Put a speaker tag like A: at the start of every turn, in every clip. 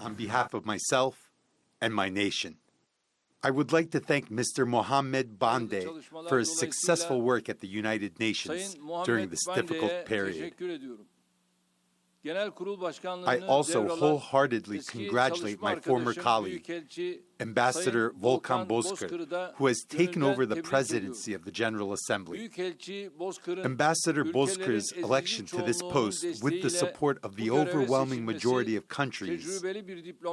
A: on behalf of myself and my nation. I would like to thank Mr. Mohammed Bande for his successful work at the United Nations during this difficult period. I also wholeheartedly congratulate my former colleague, Ambassador Volkan Bozkır, who has taken over the presidency of the General Assembly. Ambassador Bozkır's election to this post, with the support of the overwhelming majority of countries,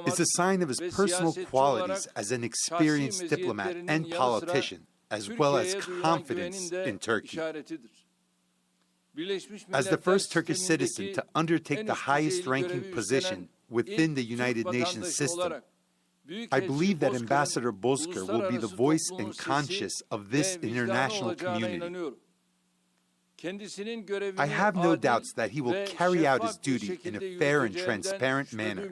A: is a sign of his personal qualities as an experienced diplomat and politician, as well as confidence in Turkey. As the first Turkish citizen to undertake the highest-ranking position within the United Nations system, I believe that Ambassador Bozkır will be the voice and conscience of this international community. I have no doubts that he will carry out his duty in a fair and transparent manner.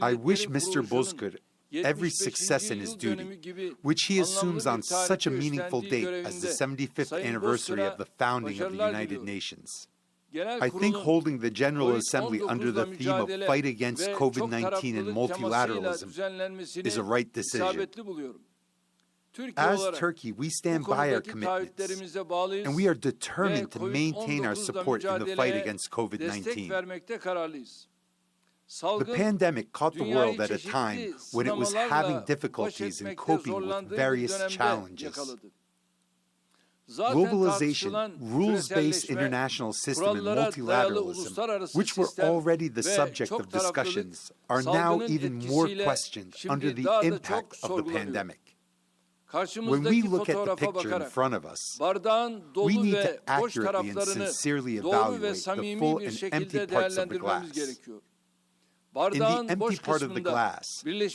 A: I wish Mr. Bozkır every success in his duty, which he assumes on such a meaningful date as the 75th anniversary of the founding of the United Nations. I think holding the General Assembly under the theme of fight against COVID-19 and multilateralism is a right decision. As Turkey, we stand by our commitments, and we are determined to maintain our support in the fight against COVID-19. The pandemic caught the world at a time when it was having difficulties in coping with various challenges. Globalization, rules-based international system, and multilateralism, which were already the subject of discussions, are now even more questioned under the impact of the pandemic. When we look at the picture in front of us, we need to accurately and sincerely evaluate the full and empty parts of the glass. In the empty part of the glass,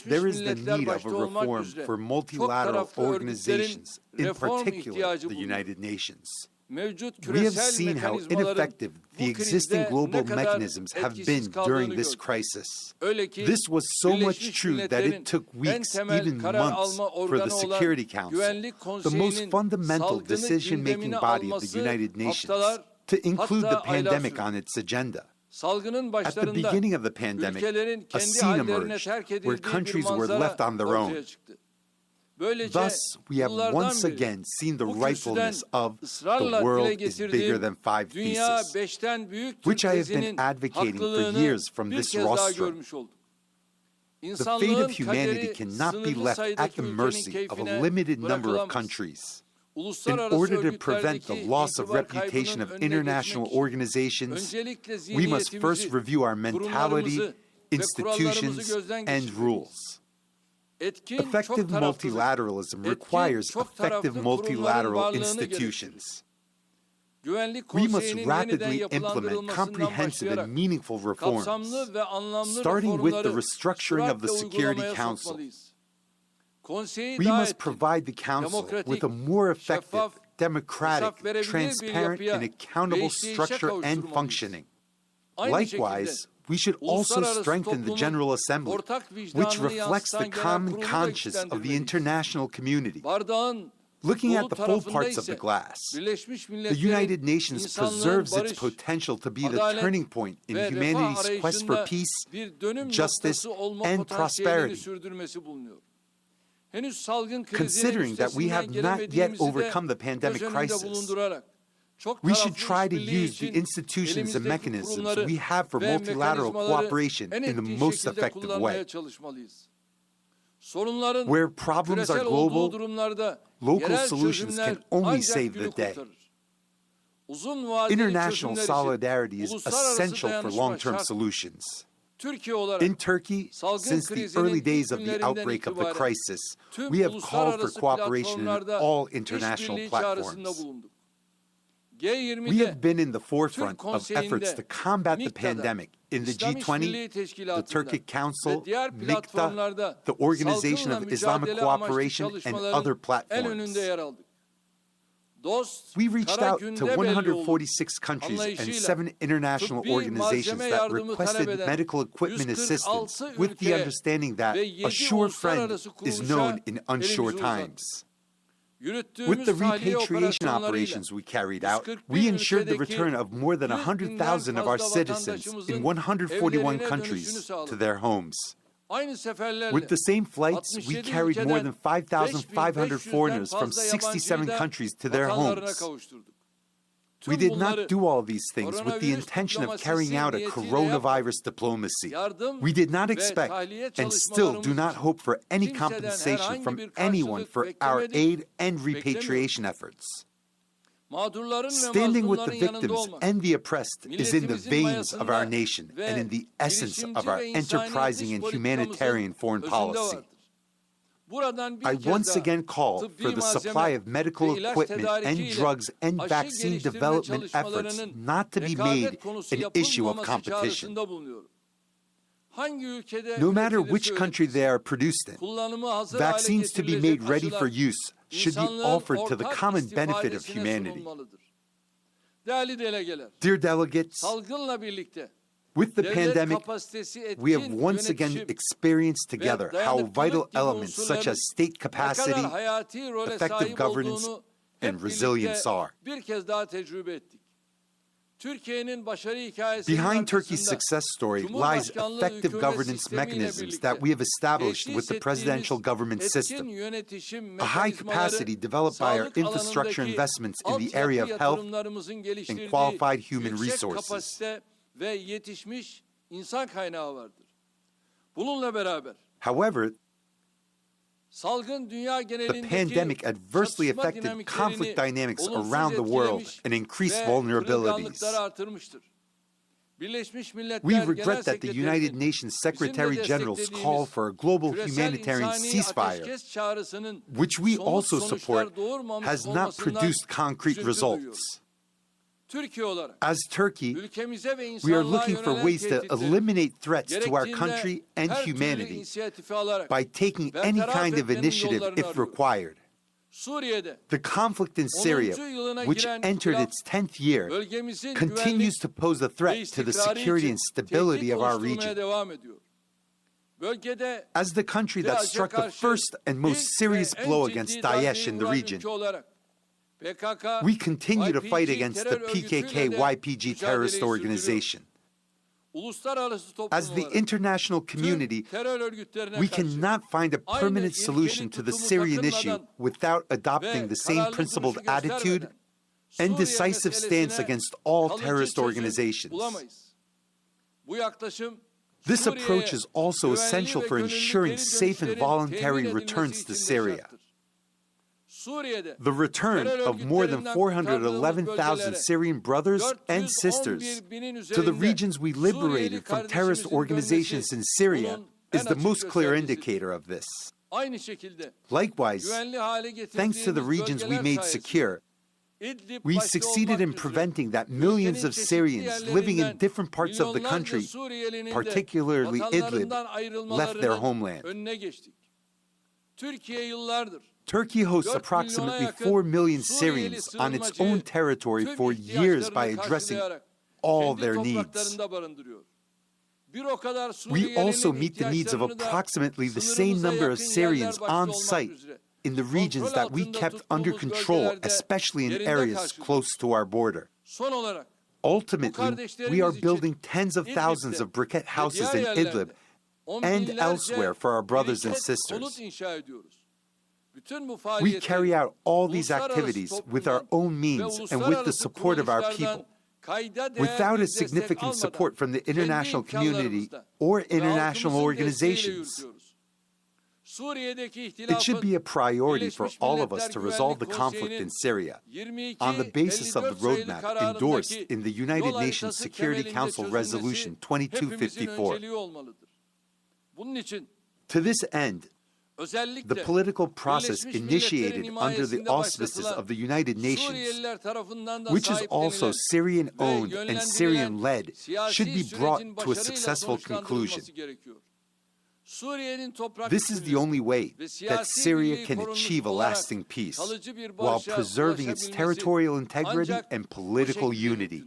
A: there is the need of a reform for multilateral organizations, in particular the United Nations. We have seen how ineffective the existing global mechanisms have been during this crisis. This was so much true that it took weeks, even months, for the Security Council, the most fundamental decision-making body of the United Nations, to include the pandemic on its agenda. At the beginning of the pandemic, a scene emerged where countries were left on their own. Thus, we have once again seen the rightfulness of the world is bigger than five thesis, which I have been advocating for years from this rostrum. The fate of humanity cannot be left at the mercy of a limited number of countries. In order to prevent the loss of reputation of international organizations, we must first review our mentality, institutions, and rules. Effective multilateralism requires effective multilateral institutions. We must rapidly implement comprehensive and meaningful reforms, starting with the restructuring of the Security Council. We must provide the Council with a more effective, democratic, transparent, and accountable structure and functioning. Likewise, we should also strengthen the General Assembly, which reflects the common conscience of the international community. Looking at the full parts of the glass, the United Nations preserves its potential to be the turning point in humanity's quest for peace, justice, and prosperity. Considering that we have not yet overcome the pandemic crisis, we should try to use the institutions and mechanisms we have for multilateral cooperation in the most effective way. Where problems are global, local solutions can only save the day. International solidarity is essential for long-term solutions. In Turkey, since the early days of the outbreak of the crisis, we have called for cooperation in all international platforms. We have been in the forefront of efforts to combat the pandemic in the G20, the Turkic Council, MIKTA, the Organization of Islamic Cooperation, and other platforms. We reached out to 146 countries and 7 international organizations that requested medical equipment assistance with the understanding that a sure friend is known in unsure times. With the repatriation operations we carried out, we ensured the return of more than 100,000 of our citizens in 141 countries to their homes. With the same flights, we carried more than 5,500 foreigners from 67 countries to their homes. We did not do all these things with the intention of carrying out a coronavirus diplomacy. We did not expect, and still do not hope for, any compensation from anyone for our aid and repatriation efforts. Standing with the victims and the oppressed is in the veins of our nation and in the essence of our enterprising and humanitarian foreign policy. I once again call for the supply of medical equipment and drugs and vaccine development efforts not to be made an issue of competition. No matter which country they are produced in, vaccines to be made ready for use should be offered to the common benefit of humanity. Dear delegates, with the pandemic, we have once again experienced together how vital elements such as state capacity, effective governance, and resilience are. Behind Turkey's success story lies effective governance mechanisms that we have established with the presidential government system, a high capacity developed by our infrastructure investments in the area of health and qualified human resources. However, the pandemic adversely affected conflict dynamics around the world and increased vulnerabilities. We regret that the United Nations Secretary General's call for a global humanitarian ceasefire, which we also support, has not produced concrete results. As Turkey, we are looking for ways to eliminate threats to our country and humanity by taking any kind of initiative if required. The conflict in Syria, which entered its 10th year, continues to pose a threat to the security and stability of our region. As the country that struck the first and most serious blow against Daesh in the region, we continue to fight against the PKK-YPG terrorist organization. As the international community, we cannot find a permanent solution to the Syrian issue without adopting the same principled attitude and decisive stance against all terrorist organizations. This approach is also essential for ensuring safe and voluntary returns to Syria. The return of more than 411,000 Syrian brothers and sisters to the regions we liberated from terrorist organizations in Syria is the most clear indicator of this. Likewise, thanks to the regions we made secure, we succeeded in preventing that millions of Syrians living in different parts of the country, particularly Idlib, left their homeland. Turkey hosts approximately 4 million Syrians on its own territory for years by addressing all their needs. We also meet the needs of approximately the same number of Syrians on site in the regions that we kept under control, especially in areas close to our border. Ultimately, we are building tens of thousands of briquette houses in Idlib and elsewhere for our brothers and sisters. We carry out all these activities with our own means and with the support of our people. Without a significant support from the international community or international organizations. It should be a priority for all of us to resolve the conflict in Syria on the basis of the roadmap endorsed in the United Nations Security Council Resolution 2254. To this end, the political process initiated under the auspices of the United Nations, which is also Syrian-owned and Syrian-led, should be brought to a successful conclusion. This is the only way that Syria can achieve a lasting peace while preserving its territorial integrity and political unity.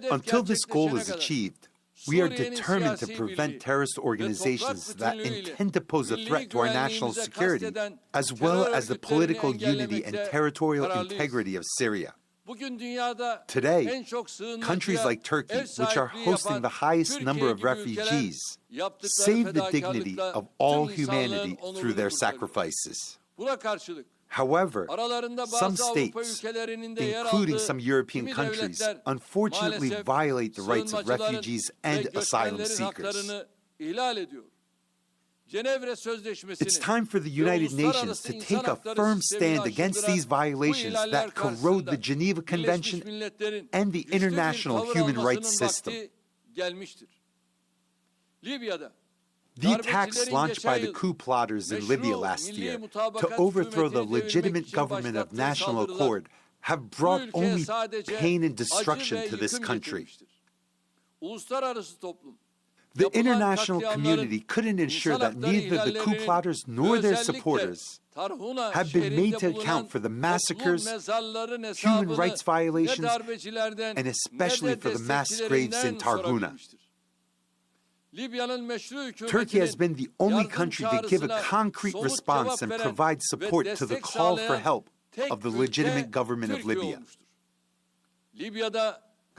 A: Until this goal is achieved, We are determined to prevent terrorist organizations that intend to pose a threat to our national security, as well as the political unity and territorial integrity of Syria. Today, countries like Turkey, which are hosting the highest number of refugees, save the dignity of all humanity through their sacrifices. However, some states, including some European countries, unfortunately violate the rights of refugees and asylum seekers. It's time for the United Nations to take a firm stand against these violations that corrode the Geneva Convention and the international human rights system. The attacks launched by the coup plotters in Libya last year to overthrow the legitimate government of national accord have brought only pain and destruction to this country. The international community couldn't ensure that neither the coup plotters nor their supporters have been made to account for the massacres, human rights violations, and especially for the mass graves in Tarhuna. Turkey has been the only country to give a concrete response and provide support to the call for help of the legitimate government of Libya.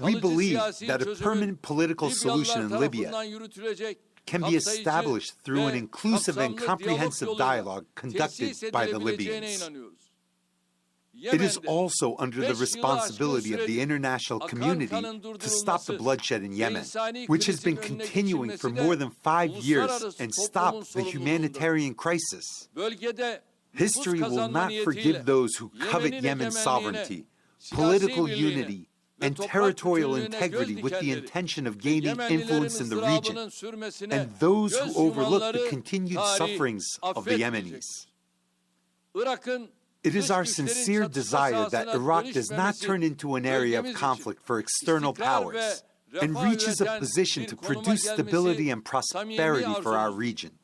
A: We believe that a permanent political solution in Libya can be established through an inclusive and comprehensive dialogue conducted by the Libyans. It is also under the responsibility of the international community to stop the bloodshed in Yemen, which has been continuing for more than 5 years, and stop the humanitarian crisis. History will not forgive those who covet Yemen's sovereignty, political unity, and territorial integrity with the intention of gaining influence in the region, and those who overlook the continued sufferings of the Yemenis. It is our sincere desire that Iraq does not turn into an area of conflict for external powers and reaches a position to produce stability and prosperity for our region.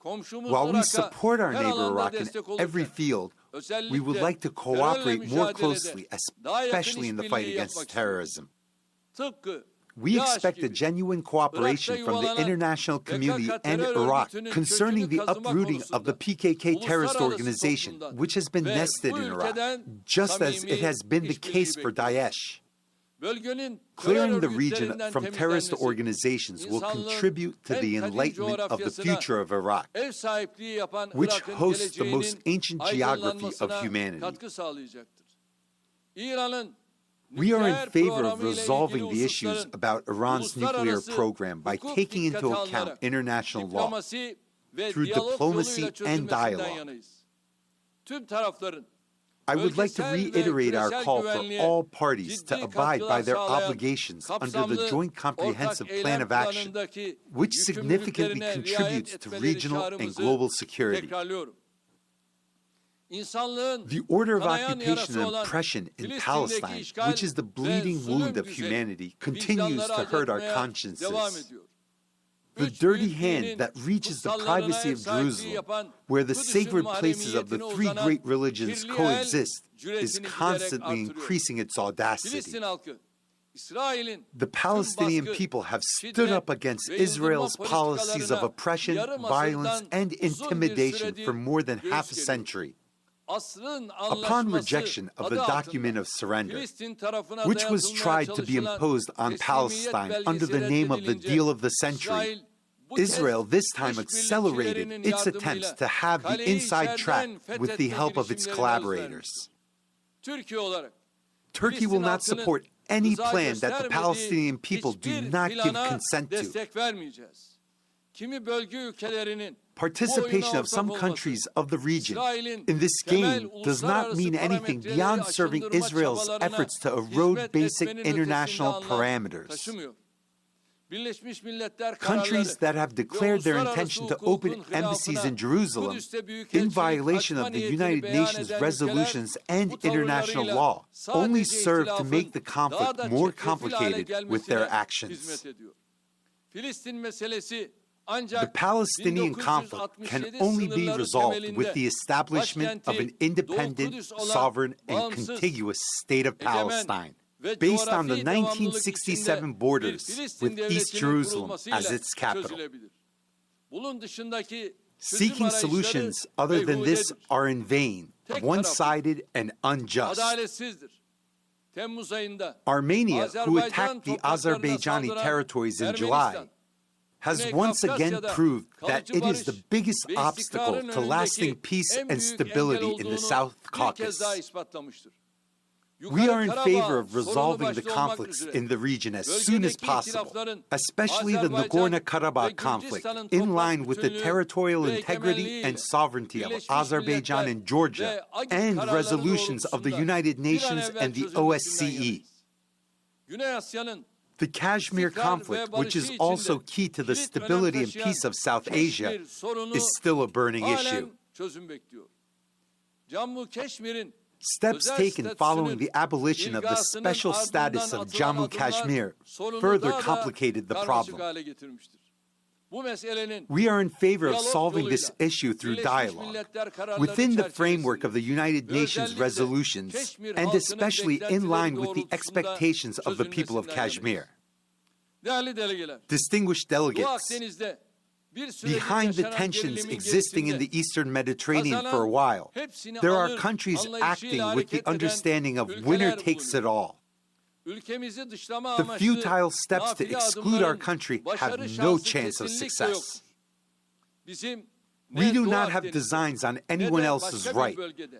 A: While we support our neighbor Iraq in every field, we would like to cooperate more closely, especially in the fight against terrorism. We expect a genuine cooperation from the international community and Iraq concerning the uprooting of the PKK terrorist organization, which has been nested in Iraq, just as it has been the case for Daesh. Clearing the region from terrorist organizations will contribute to the enlightenment of the future of Iraq, which hosts the most ancient geography of humanity. We are in favor of resolving the issues about Iran's nuclear program by taking into account international law through diplomacy and dialogue. I would like to reiterate our call for all parties to abide by their obligations under the Joint Comprehensive Plan of Action, which significantly contributes to regional and global security. The order of occupation and oppression in Palestine, which is the bleeding wound of humanity, continues to hurt our consciences. The dirty hand that reaches the privacy of Jerusalem, where the sacred places of the three great religions coexist, is constantly increasing its audacity. The Palestinian people have stood up against Israel's policies of oppression, violence, and intimidation for more than half a century. Upon rejection of the document of surrender, which was tried to be imposed on Palestine under the name of the Deal of the Century, Israel this time accelerated its attempts to have the inside track with the help of its collaborators. Turkey will not support any plan that the Palestinian people do not give consent to. Participation of some countries of the region in this game does not mean anything beyond serving Israel's efforts to erode basic international parameters. Countries that have declared their intention to open embassies in Jerusalem in violation of the United Nations resolutions and international law only serve to make the conflict more complicated with their actions. The Palestinian conflict can only be resolved with the establishment of an independent, sovereign, and contiguous state of Palestine. based on the 1967 borders with East Jerusalem as its capital. Seeking solutions other than this are in vain, one-sided and unjust. Armenia, who attacked the Azerbaijani territories in July, has once again proved that it is the biggest obstacle to lasting peace and stability in the South Caucasus. We are in favor of resolving the conflicts in the region as soon as possible, especially the Nagorno-Karabakh conflict, in line with the territorial integrity and sovereignty of Azerbaijan and Georgia, and resolutions of the United Nations and the OSCE. The Kashmir conflict, which is also key to the stability and peace of South Asia, is still a burning issue. Steps taken following the abolition of the special status of Jammu Kashmir further complicated the problem. We are in favor of solving this issue through dialogue, within the framework of the United Nations resolutions, and especially in line with the expectations of the people of Kashmir. Distinguished delegates, behind the tensions existing in the Eastern Mediterranean for a while, there are countries acting with the understanding of winner takes it all. The futile steps to exclude our country have no chance of success. We do not have designs on anyone else's right,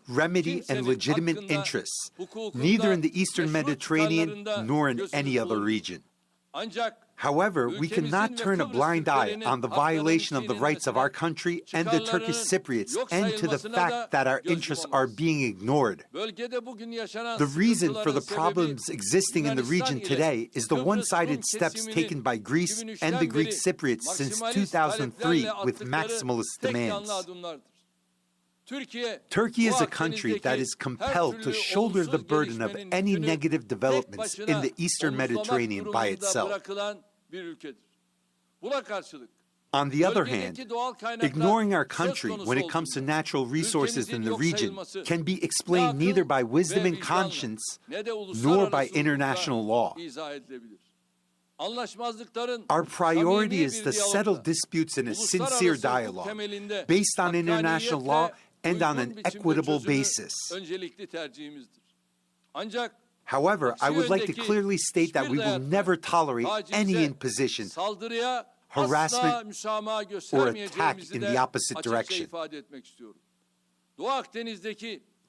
A: remedy, and legitimate interests, neither in the Eastern Mediterranean nor in any other region. However, we cannot turn a blind eye on the violation of the rights of our country and the Turkish Cypriots, and to the fact that our interests are being ignored. The reason for the problems existing in the region today is the one-sided steps taken by Greece and the Greek Cypriots since 2003 with maximalist demands. Turkey is a country that is compelled to shoulder the burden of any negative developments in the Eastern Mediterranean by itself. On the other hand, ignoring our country when it comes to natural resources in the region can be explained neither by wisdom and conscience nor by international law. Our priority is to settle disputes in a sincere dialogue, based on international law and on an equitable basis. However, I would like to clearly state that we will never tolerate any imposition, harassment, or attack in the opposite direction.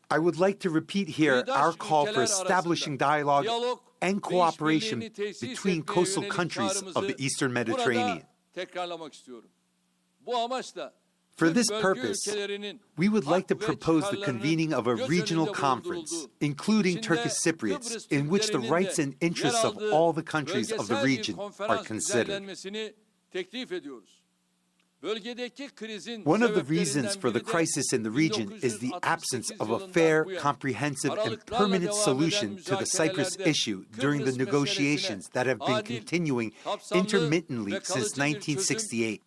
A: I would like to repeat here our call for establishing dialogue and cooperation between coastal countries of the Eastern Mediterranean. For this purpose, we would like to propose the convening of a regional conference, including Turkish Cypriots, in which the rights and interests of all the countries of the region are considered. One of the reasons for the crisis in the region is the absence of a fair, comprehensive, and permanent solution to the Cyprus issue during the negotiations that have been continuing intermittently since 1968.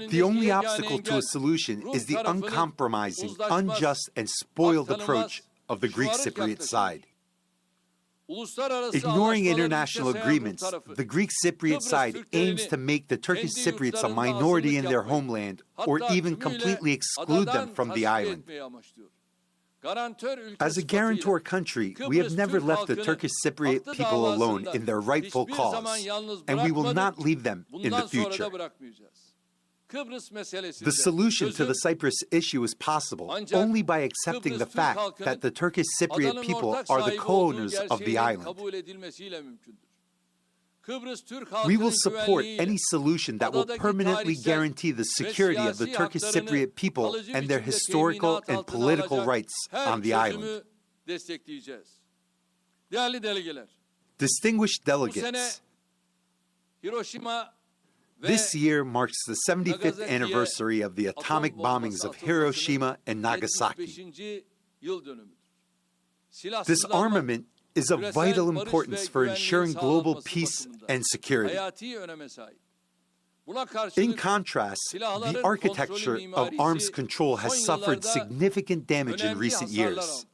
A: The only obstacle to a solution is the uncompromising, unjust, and spoiled approach of the Greek Cypriot side. Ignoring international agreements, the Greek Cypriot side aims to make the Turkish Cypriots a minority in their homeland or even completely exclude them from the island. As a guarantor country, we have never left the Turkish Cypriot people alone in their rightful cause, and we will not leave them in the future. The solution to the Cyprus issue is possible only by accepting the fact that the Turkish Cypriot people are the co-owners of the island. We will support any solution that will permanently guarantee the security of the Turkish Cypriot people and their historical and political rights on the island. Distinguished delegates, this year marks the 75th anniversary of the atomic bombings of Hiroshima and Nagasaki. This armament is of vital importance for ensuring global peace and security. In contrast, the architecture of arms control has suffered significant damage in recent years.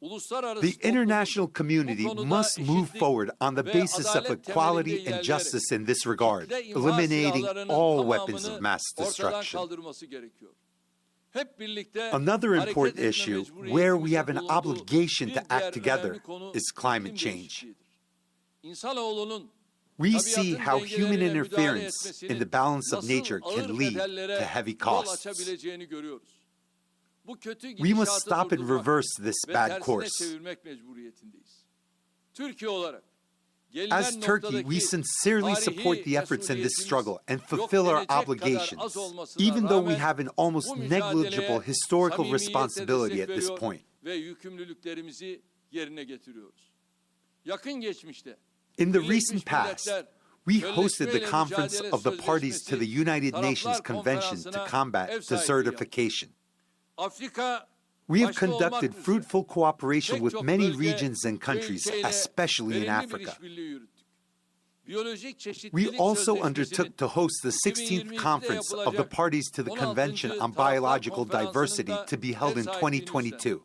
A: The international community must move forward on the basis of equality and justice in this regard, eliminating all weapons of mass destruction. Another important issue where we have an obligation to act together is climate change. We see how human interference in the balance of nature can lead to heavy costs. We must stop and reverse this bad course. As Turkey, we sincerely support the efforts in this struggle and fulfill our obligations, even though we have an almost negligible historical responsibility at this point. In the recent past, we hosted the Conference of the Parties to the United Nations Convention to Combat Desertification. We have conducted fruitful cooperation with many regions and countries, especially in Africa. We also undertook to host the 16th Conference of the Parties to the Convention on Biological Diversity to be held in 2022.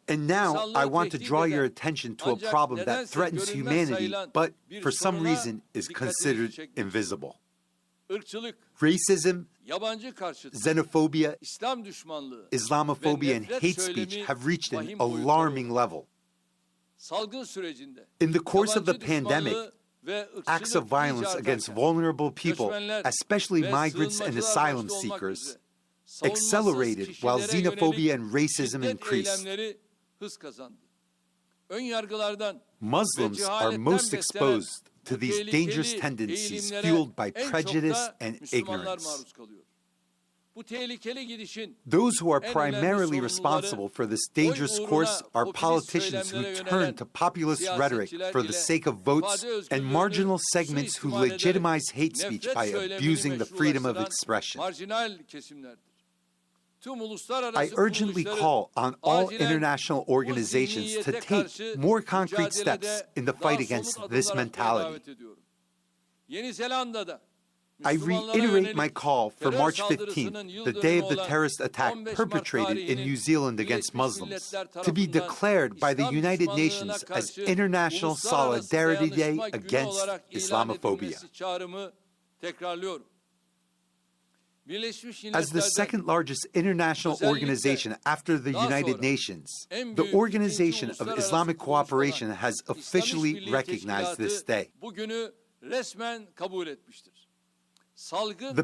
A: And now I want to draw your attention to a problem that threatens humanity, but for some reason is considered invisible. Racism, xenophobia, Islamophobia, and hate speech have reached an alarming level. In the course of the pandemic, acts of violence against vulnerable people, especially migrants and asylum seekers, accelerated while xenophobia and racism increased. Muslims are most exposed to these dangerous tendencies fueled by prejudice and ignorance. Those who are primarily responsible for this dangerous course are politicians who turn to populist rhetoric for the sake of votes and marginal segments who legitimize hate speech by abusing the freedom of expression. I urgently call on all international organizations to take more concrete steps in the fight against this mentality. I reiterate my call for March 15th, the day of the terrorist attack perpetrated in New Zealand against Muslims, to be declared by the United Nations as International Solidarity Day against Islamophobia. As the second largest international organization after the United Nations, the Organization of Islamic Cooperation has officially recognized this day. The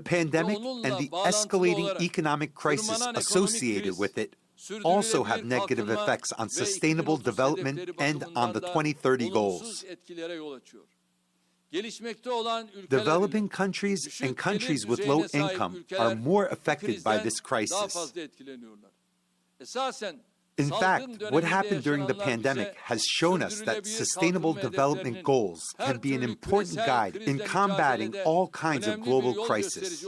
A: pandemic and the escalating economic crisis associated with it also have negative effects on sustainable development and on the 2030 goals. Developing countries and countries with low income are more affected by this crisis. In fact, what happened during the pandemic has shown us that sustainable development goals can be an important guide in combating all kinds of global crises.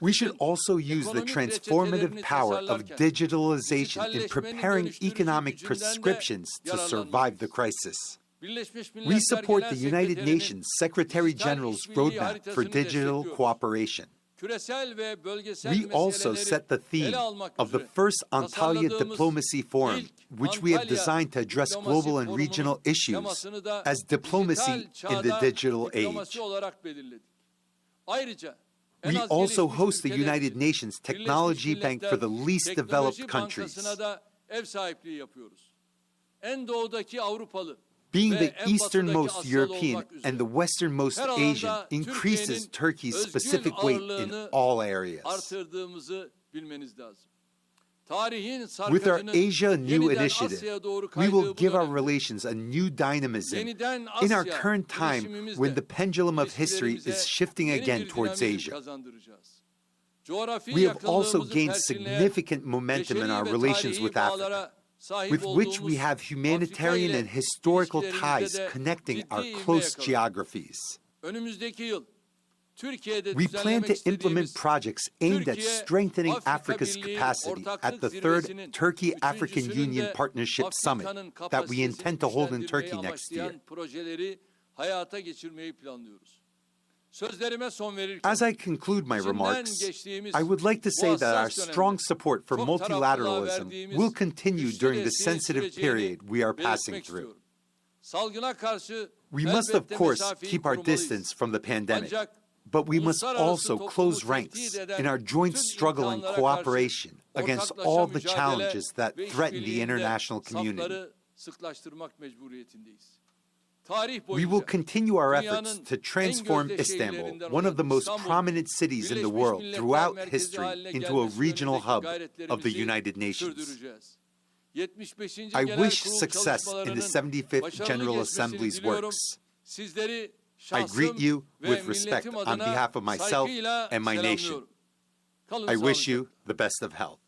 A: We should also use the transformative power of digitalization in preparing economic prescriptions to survive the crisis. We support the United Nations Secretary General's roadmap for digital cooperation. We also set the theme of the first Antalya Diplomacy Forum, which we have designed to address global and regional issues, as diplomacy in the digital age. We also host the United Nations Technology Bank for the least developed countries. Being the easternmost European and the westernmost Asian increases Turkey's specific weight in all areas. With our Asia New initiative, we will give our relations a new dynamism in our current time when the pendulum of history is shifting again towards Asia. We have also gained significant momentum in our relations with Africa, with which we have humanitarian and historical ties connecting our close geographies. We plan to implement projects aimed at strengthening Africa's capacity at the third Turkey-African Union Partnership Summit that we intend to hold in Turkey next year. As I conclude my remarks, I would like to say that our strong support for multilateralism will continue during the sensitive period we are passing through. We must, of course, keep our distance from the pandemic, but we must also close ranks in our joint struggle and cooperation against all the challenges that threaten the international community. We will continue our efforts to transform Istanbul, one of the most prominent cities in the world throughout history, into a regional hub of the United Nations. I wish success in the 75th General Assembly's works. I greet you with respect on behalf of myself and my nation. I wish you the best of health.